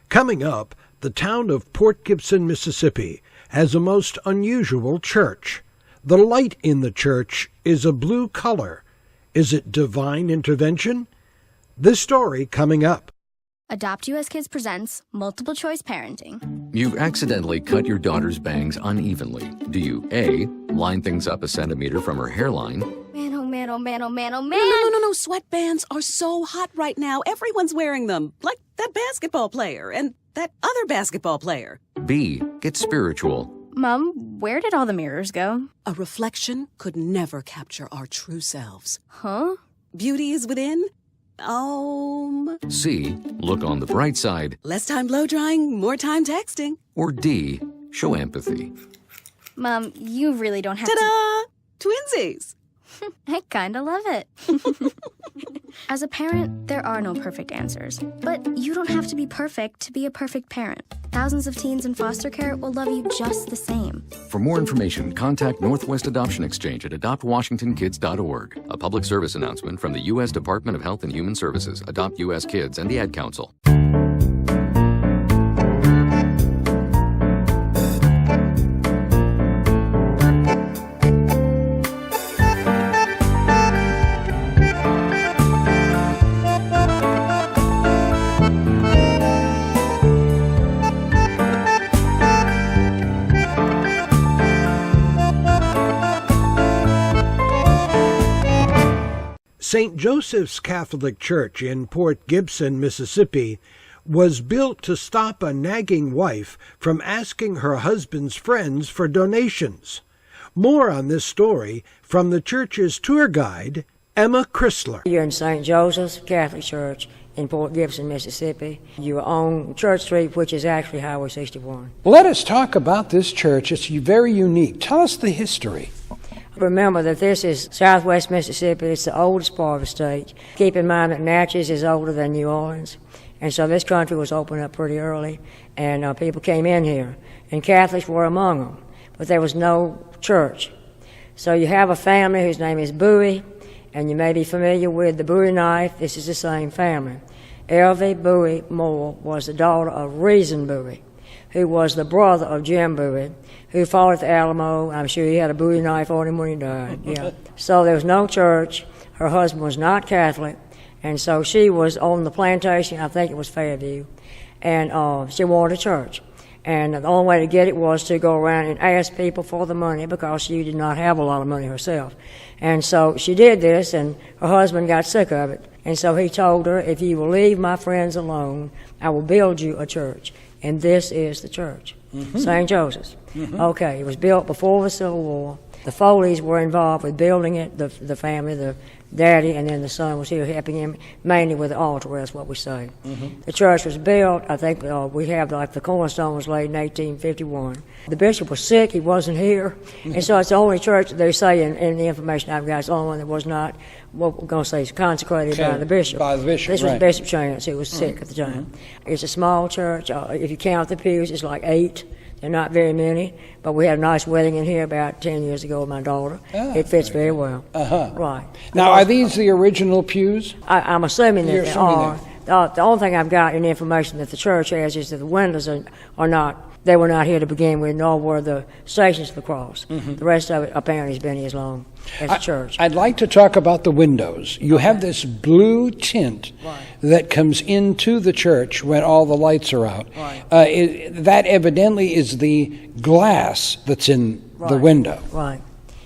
Coming up, the town of Port Gibson, Mississippi, has a most unusual church. The light in the church is a blue color. Is it divine intervention? This story coming up. Adopt US Kids presents Multiple Choice Parenting. You've accidentally cut your daughter's bangs unevenly. Do you A, line things up a centimeter from her hairline? Man, oh man, oh man, oh man, oh man. No. Sweatbands are so hot right now. Everyone's wearing them. Like that basketball player and that other basketball player. B, get spiritual. Mom, where did all the mirrors go? A reflection could never capture our true selves. Huh? Beauty is within. C, look on the bright side. Less time blow drying, more time texting. Or D, show empathy. Mom, you really don't have Ta-da! Twinsies! I kinda love it. As a parent, there are no perfect answers. But you don't have to be perfect to be a perfect parent. Thousands of teens in foster care will love you just the same. For more information, contact Northwest Adoption Exchange at adoptwashingtonkids.org. A public service announcement from the U.S. Department of Health and Human Services, Adopt U.S. Kids, and the Ad Council. St. Joseph's Catholic Church in Port Gibson, Mississippi, was built to stop a nagging wife from asking her husband's friends for donations. More on this story from the church's tour guide, Emma Chrysler. You're in St. Joseph's Catholic Church in Port Gibson, Mississippi. You are on Church Street, which is actually Highway 61. Let us talk about this church. It's very unique. Tell us the history. Remember that this is southwest Mississippi. It's the oldest part of the state. Keep in mind that Natchez is older than New Orleans. And so this country was opened up pretty early, and people came in here. And Catholics were among them. But there was no church. So you have a family whose name is Bowie, and you may be familiar with the Bowie knife. This is the same family. Elvie Bowie Moore was the daughter of Reason Bowie, who was the brother of Jim Bowie, who fought at the Alamo. I'm sure he had a Bowie knife on him when he died. Yeah. So there was no church. Her husband was not Catholic, and so she was on the plantation. I think it was Fairview, and she wanted a church. And the only way to get it was to go around and ask people for the money, because she did not have a lot of money herself. And so she did this, and her husband got sick of it. And so he told her, if you will leave my friends alone, I will build you a church. And this is the church, St. Joseph's. Okay, it was built before the Civil War. The Foleys were involved with building it, the family, the daddy, and then the son was here helping him, mainly with the altar, that's what we say. The church was built, I think we have, like, the cornerstone was laid in 1851. The bishop was sick, he wasn't here, and so it's the only church, they say in the information I've got, it's the only one that was not, what we're going to say, is consecrated by the bishop. By the bishop, This was Bishop Chance, who was sick at the time. It's a small church. If you count the pews, it's like 8. They're not very many, but we had a nice wedding in here about 10 years ago with my daughter. It fits very well. Right. Now, are these the original pews? I'm assuming that they are. The only thing I've got in information that the church has is that the windows are not, they were not here to begin with, nor were the Stations of the Cross. The rest of it apparently has been here as long as the church. I'd like to talk about the windows. You have this blue tint that comes into the church when all the lights are out. That evidently is the glass that's in the window. Right.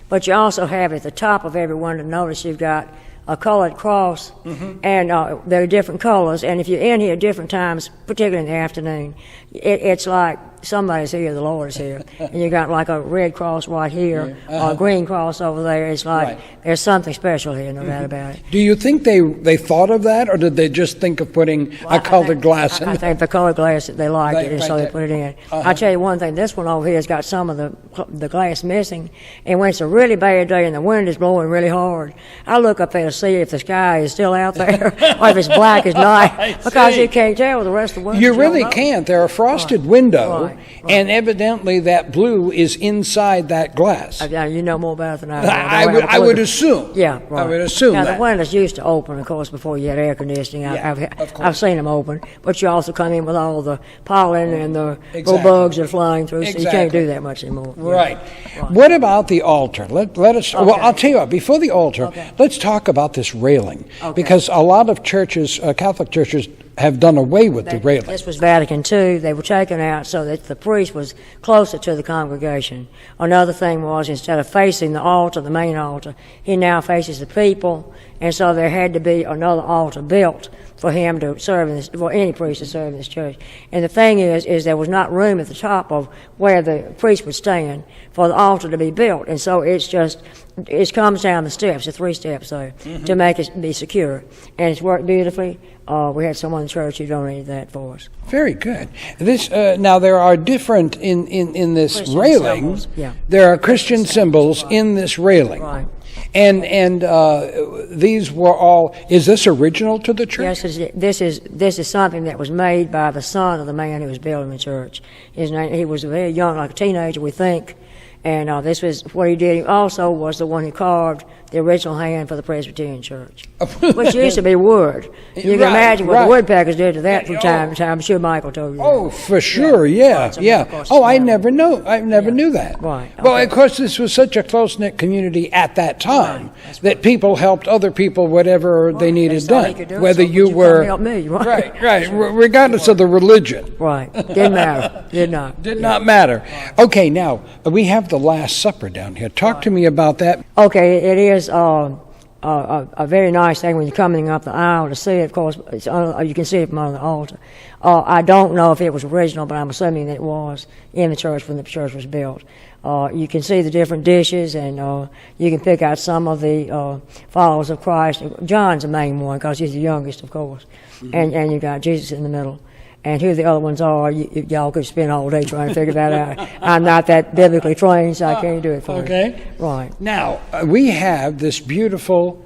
But you also have at the top of every window, notice you've got a colored cross, and there are different colors, and if you're in here at different times, particularly in the afternoon, it's like somebody's here, the Lord is here, and you got like a red cross right here, or a green cross over there. It's like there's something special here, no doubt about it. Do you think they thought of that, or did they just think of putting a colored glass in? I think the colored glass, they liked it, and so they put it in. I'll tell you one thing, this one over here has got some of the glass missing, and when it's a really bad day and the wind is blowing really hard, I look up there to see if the sky is still out there, or if it's black as night, because you can't tell the rest of the windows. You really can't. They're a frosted window, and evidently that blue is inside that glass. You know more about it than I do. I would assume. Yeah, right. I would assume now, that. The windows used to open, of course, before you had air conditioning. I've seen them open, but you also come in with all the pollen and the little bugs that are flying through, so you can't do that much anymore. Right. What about the altar? Let us. Well, I'll tell you what. Before the altar, let's talk about this railing, because a lot of churches, Catholic churches, have done away with the railing. This was Vatican II. They were taken out so that the priest was closer to the congregation. Another thing was, instead of facing the altar, the main altar, he now faces the people, and so there had to be another altar built for him to serve in this, for any priest to serve in this church. And the thing is there was not room at the top of where the priest would stand for the altar to be built, and so it's just it comes down the steps, the 3 steps there, to make it be secure. And it's worked beautifully. We had someone in church who donated that for us. Very good. This now there are different in this Christian railing. symbols, yeah. There are Christian symbols in this railing. Right. And these were all. Is this original to the church? Yes, this is something that was made by the son of the man who was building the church. His name, he was very young, like a teenager, we think. And this was what he did. He also was the one who carved the original hand for the Presbyterian Church, which used to be wood. You can imagine what the woodpeckers did to that from time to time. I'm sure Michael told you that. Oh, for sure, yeah. Oh, I never knew that. Right. Well, of course, this was such a close-knit community at that time that people helped other people whatever they needed done, whether you were help me, right, regardless of the religion. Right. Didn't matter. Did not. Did not matter. Okay, now we have the Last Supper down here. Talk to me about that. Okay, it is a very nice thing when you're coming up the aisle to see it. Of course, you can see it from on the altar. I don't know if it was original, but I'm assuming that it was in the church when the church was built. You can see the different dishes, and you can pick out some of the followers of Christ. John's the main one because he's the youngest, of course, and you got Jesus in the middle. And who the other ones are, y'all could spend all day trying to figure that out. I'm not that biblically trained, so I can't do it for you. Okay. Right. Now, we have this beautiful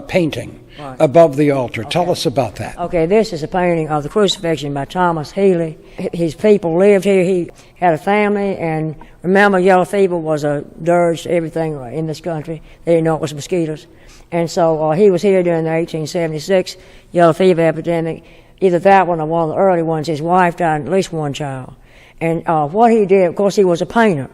painting above the altar. Tell us about that. Okay, this is a painting of the crucifixion by Thomas Healy. His people lived here. He had a family, and remember, yellow fever was a dirge to everything in this country. They didn't know it was mosquitoes. And so he was here during the 1876 yellow fever epidemic. Either that one or one of the early ones. His wife died, at least one child. And what he did, of course, he was a painter.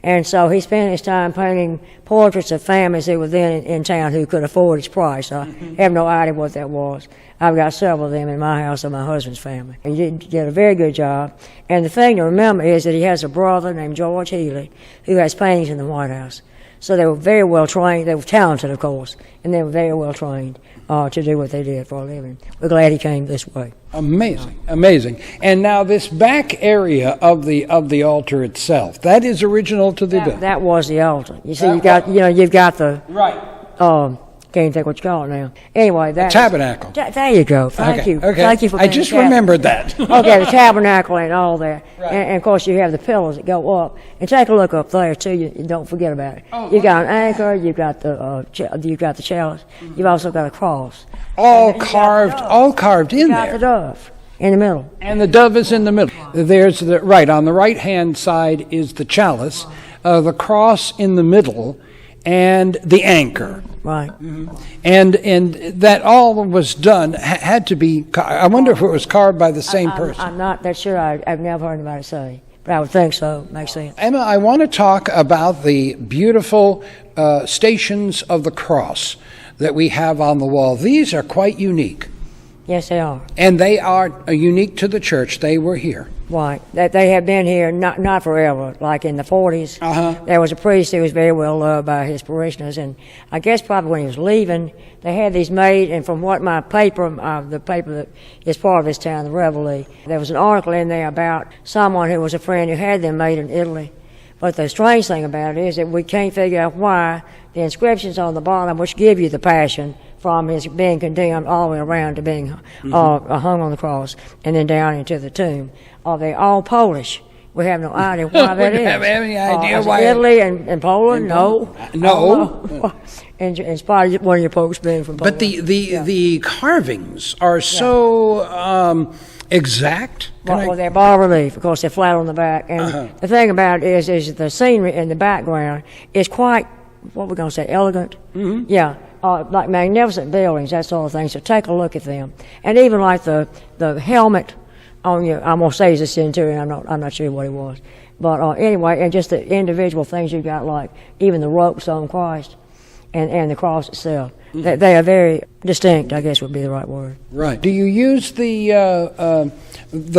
And so he spent his time painting portraits of families who were then in town who could afford his price. I have no idea what that was. I've got several of them in my house of my husband's family. He did a very good job. And the thing to remember is that he has a brother named George Healy who has paintings in the White House. So they were very well trained. They were talented, of course, and they were very well trained to do what they did for a living. We're glad he came this way. Amazing, amazing. And now this back area of the altar itself, that is original to the building. That was the altar. You see, you've got the right. Can't even think what you call it now. Anyway, that tabernacle. There you go. Thank you. Okay. Thank you for. I just remembered that. Okay, the tabernacle and all that, right. and of course you have the pillars that go up. And take a look up there too. You don't forget about it. You got an anchor. You got the chalice. You've also got a cross. All carved in there. You got the dove in the middle. And the dove is in the middle. There's on the right hand side is the chalice, the cross in the middle, and the anchor. Right. And that all was done had to be. I wonder if it was carved by the same person. I'm not that sure. I've never heard anybody say, but I would think so. Makes sense. Emma, I want to talk about the beautiful stations of the cross that we have on the wall. These are quite unique. Yes, they are. And they are unique to the church. They were here. Right. They have been here not forever. Like in the 40s, there was a priest who was very well loved by his parishioners, and I guess probably when he was leaving, they had these made. And from what my paper, the paper that is part of this town, the Reveille, there was an article in there about someone who was a friend who had them made in Italy. But the strange thing about it is that we can't figure out why the inscriptions on the bottom, which give you the passion from his being condemned all the way around to being hung on the cross and then down into the tomb, are they all Polish? We have no idea why that is. We have any idea why. Italy and Poland? No. In spite of one of your folks being from Poland. But the carvings are so exact. Well, they're bas relief. Of course, they're flat on the back. And the thing about it is the scenery in the background is quite, what we're going to say, elegant. Yeah. Like magnificent buildings, that sort of thing. So take a look at them. And even like the helmet on you, I'm going to say he's a centurion. I'm not sure what he was. But anyway, and just the individual things you got, like even the ropes on Christ and the cross itself. They are very distinct, I guess would be the right word. Right. Do you use the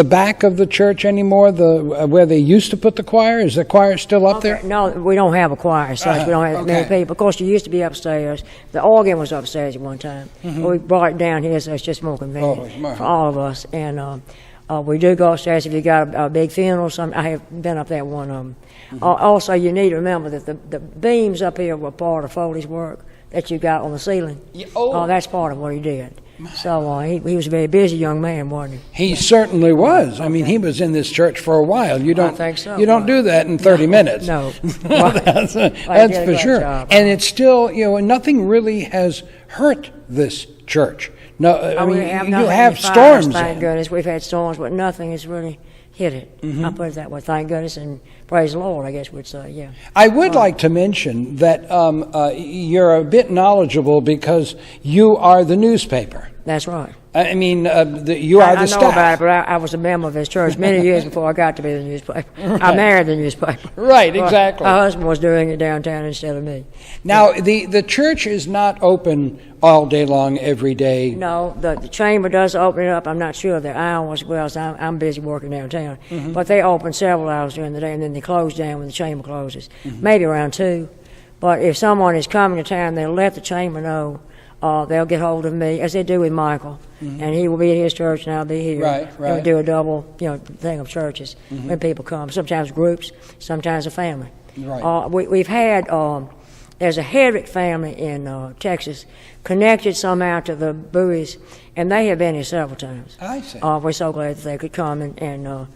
back of the church anymore, where they used to put the choir? Is the choir still up there? No, we don't have a choir, so we don't have that many people. Of course, you used to be upstairs. The organ was upstairs at one time. We brought it down here, so it's just more convenient for all of us. And We do go upstairs if you got a big funeral. I have been up there one of them. Also, you need to remember that the beams up here were part of Foley's work that you got on the ceiling. That's part of what he did. So he was a very busy young man, wasn't he? He certainly was. I mean, he was in this church for a while. You don't I think so. You don't do that in 30 minutes. No. That's for sure. And it's still, nothing really has hurt this church. No, I mean, you have storms. Thank goodness. We've had storms, but nothing has really hit it. I'll put it that way. Thank goodness, and praise the Lord, I guess we'd say, yeah. I would like to mention that you're a bit knowledgeable because you are the newspaper. That's right. I mean, you are the staff. I know about it, but I was a member of his church many years before I got to be the newspaper. Right. I married the newspaper. Right, exactly. My husband was doing it downtown instead of me. Now, the church is not open all day long every day. No, the chamber does open it up. I'm not sure of the hours. Well, I'm busy working downtown. But they open several hours during the day, and then they close down when the chamber closes, maybe around 2. But if someone is coming to town, they'll let the chamber know. They'll get hold of me, as they do with Michael, and he will be at his church and I'll be here. Right. And we do a double, thing of churches when people come. Sometimes groups, sometimes a family. Right. We've had, there's a Hedrick family in Texas connected somehow to the Bowies, and they have been here several times. I see. We're so glad that they could come and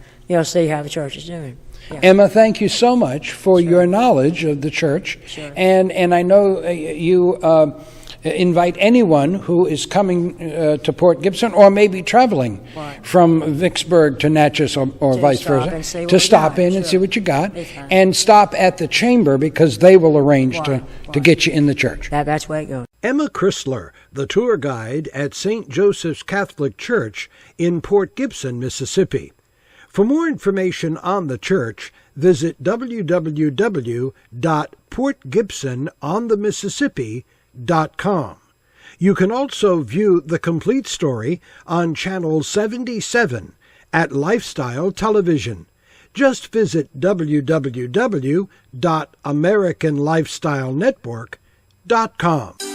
see how the church is doing. Yeah. Emma, thank you so much for your knowledge of the church. Sure. And I know you invite anyone who is coming to Port Gibson or maybe traveling from Vicksburg to Natchez or vice versa to stop in and see what you got and stop at the chamber because they will arrange to get you in the church. That's where it goes. Emma Chrysler, the tour guide at St. Joseph's Catholic Church in Port Gibson, Mississippi. For more information on the church, visit www.portgibsononthemississippi.com. You can also view the complete story on Channel 77 at Lifestyle Television. Just visit www.americanlifestylenetwork.com.